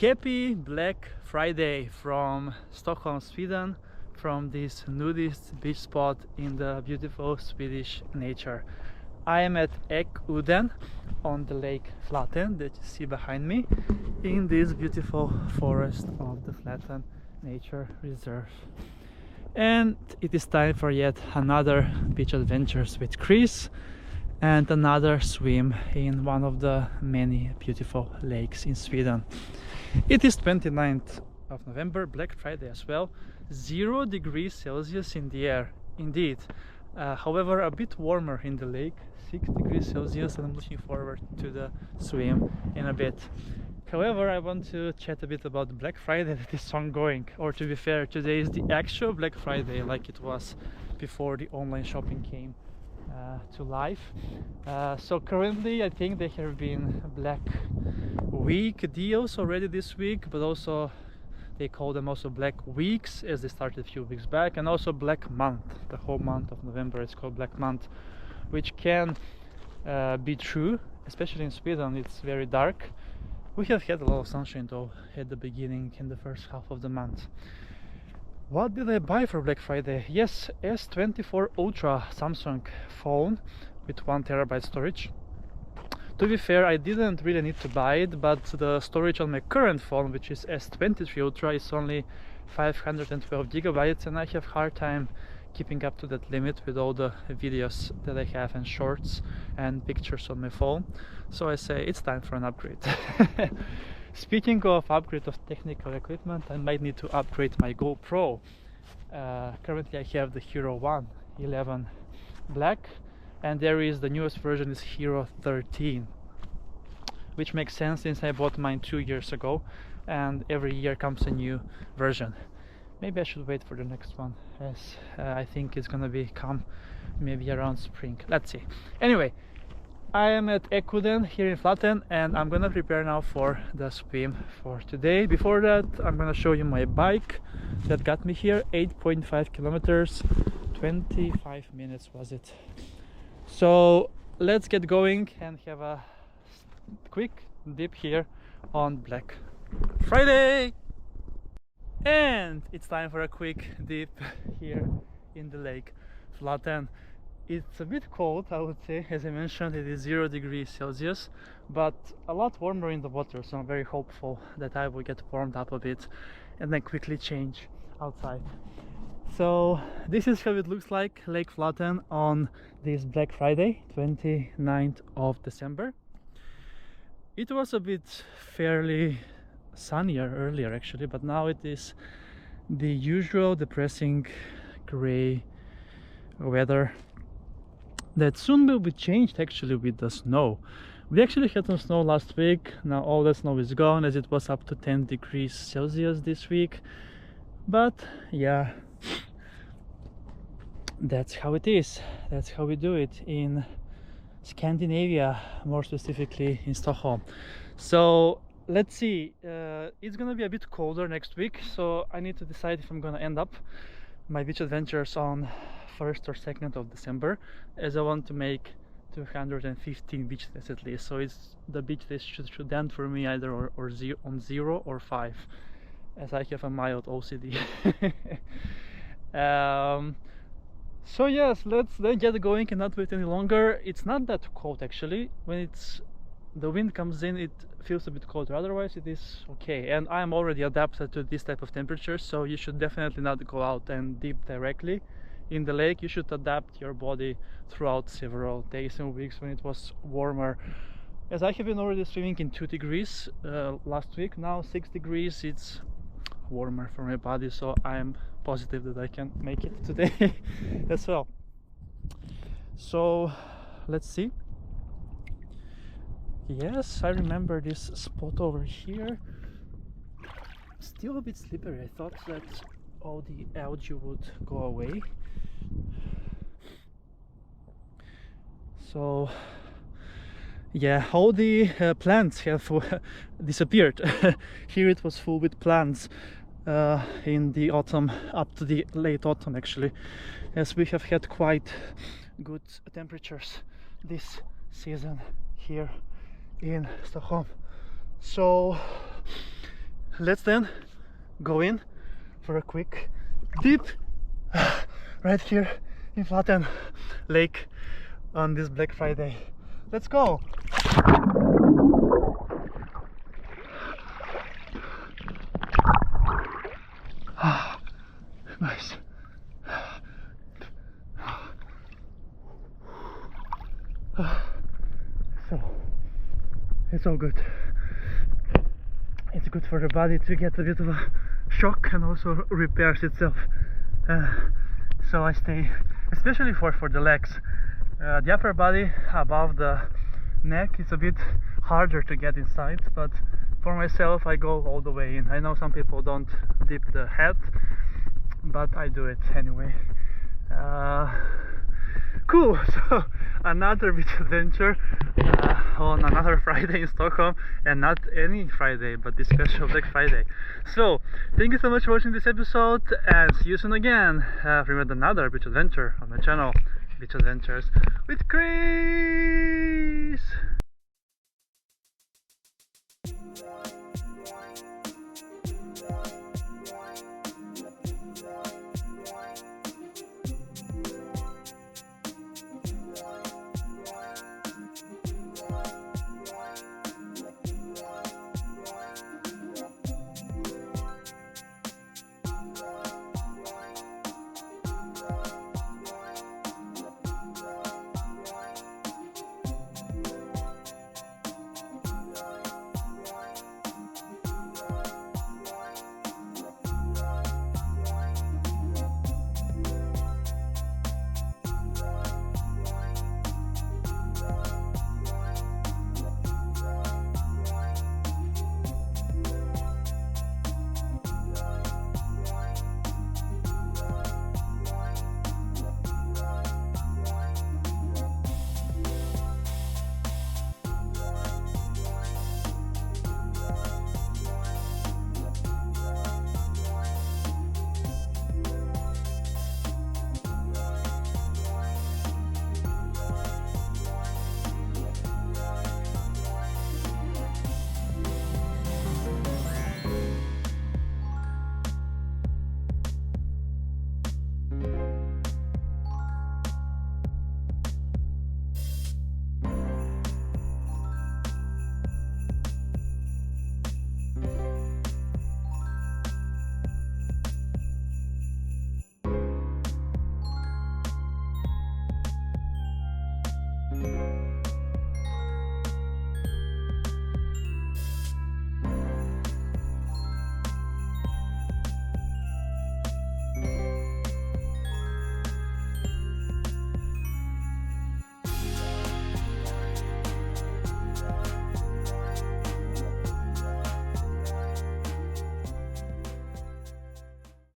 Happy Black Friday from Stockholm, Sweden, from this nudist beach spot in the beautiful Swedish nature. I am at Ekudden on the lake Flaten that you see behind me, in this beautiful forest of the Flaten Nature Reserve. And it is time for yet another beach adventures with Kris and another swim in one of the many beautiful lakes in Sweden. It is 29th of November, Black Friday as well. 0 degrees Celsius in the air, indeed. However, a bit warmer in the lake, 6 degrees Celsius, and I'm looking forward to the swim in a bit. However, I want to chat a bit about Black Friday that is ongoing. Or to be fair, today is the actual Black Friday, like it was before the online shopping came to life. So currently I think there have been Black Week deals already this week, but also they call them also Black Weeks, as they started a few weeks back, and also Black Month. The whole month of November is called Black Month, which can be true, especially in Sweden. It's very dark. We have had a lot of sunshine though at the beginning in the first half of the month. What did I buy for Black Friday? Yes, S24 Ultra Samsung phone with 1 terabyte storage. To be fair, I didn't really need to buy it, but the storage on my current phone, which is S23 Ultra, is only 512 gigabytes, and I have hard time keeping up to that limit with all the videos that I have and shorts and pictures on my phone. So I say it's time for an upgrade. Speaking of upgrade of technical equipment, I might need to upgrade my GoPro. Currently I have the Hero 1 11 Black, and there is the newest version is Hero 13, which makes sense since I bought mine 2 years ago, and every year comes a new version. Maybe I should wait for the next one, as I think it's gonna come maybe around spring. Let's see. Anyway, I am at Ekudden here in Flaten, and I'm gonna prepare now for the swim for today. Before that, I'm gonna show you my bike that got me here. 8.5 kilometers, 25 minutes was it. So let's get going and have a quick dip here on Black Friday. And it's time for a quick dip here in the lake Flaten. It's a bit cold, I would say. As I mentioned, it is 0 degrees Celsius, but a lot warmer in the water, so I'm very hopeful that I will get warmed up a bit and then quickly change outside. So this is how it looks like, Lake Flaten on this Black Friday, 29th of December. It was a bit fairly sunnier earlier actually, but now it is the usual depressing gray weather that soon will be changed actually with the snow. We actually had some snow last week. Now all the snow is gone, as it was up to 10 degrees Celsius this week. But yeah, that's how it is. That's how we do it in Scandinavia, more specifically in Stockholm. So let's see, it's gonna be a bit colder next week, so I need to decide if I'm gonna end up my beach adventures on 1st or 2nd of December, as I want to make 215 beach days at least. So it's the beach days should end for me either on 0 or 5, as I have a mild OCD. So yes, let's then get going and not wait any longer. It's not that cold actually. When it's the wind comes in, it feels a bit colder, otherwise it is okay. And I'm already adapted to this type of temperature, so you should definitely not go out and dip directly in the lake. You should adapt your body throughout several days and weeks when it was warmer. As I have been already swimming in 2 degrees last week, now 6 degrees, it's warmer for my body, so I'm positive that I can make it today as well. So let's see. Yes, I remember this spot over here. Still a bit slippery. I thought that all the algae would go away. So yeah, all the plants have disappeared. Here it was full with plants in the autumn, up to the late autumn actually, as we have had quite good temperatures this season here in Stockholm. So let's then go in for a quick dip right here in Flaten Lake on this Black Friday. Let's go! Nice. So it's all good. It's good for the body to get a bit of a shock and also repairs itself. So I stay, especially for the legs. The upper body above the neck is a bit harder to get inside, but for myself I go all the way in. I know some people don't dip the head, but I do it anyway. Cool. So another beach adventure on another Friday in Stockholm, and not any Friday but this special Black Friday. So thank you so much for watching this episode, and see you soon again with another beach adventure on my channel, Beach Adventures with Kris.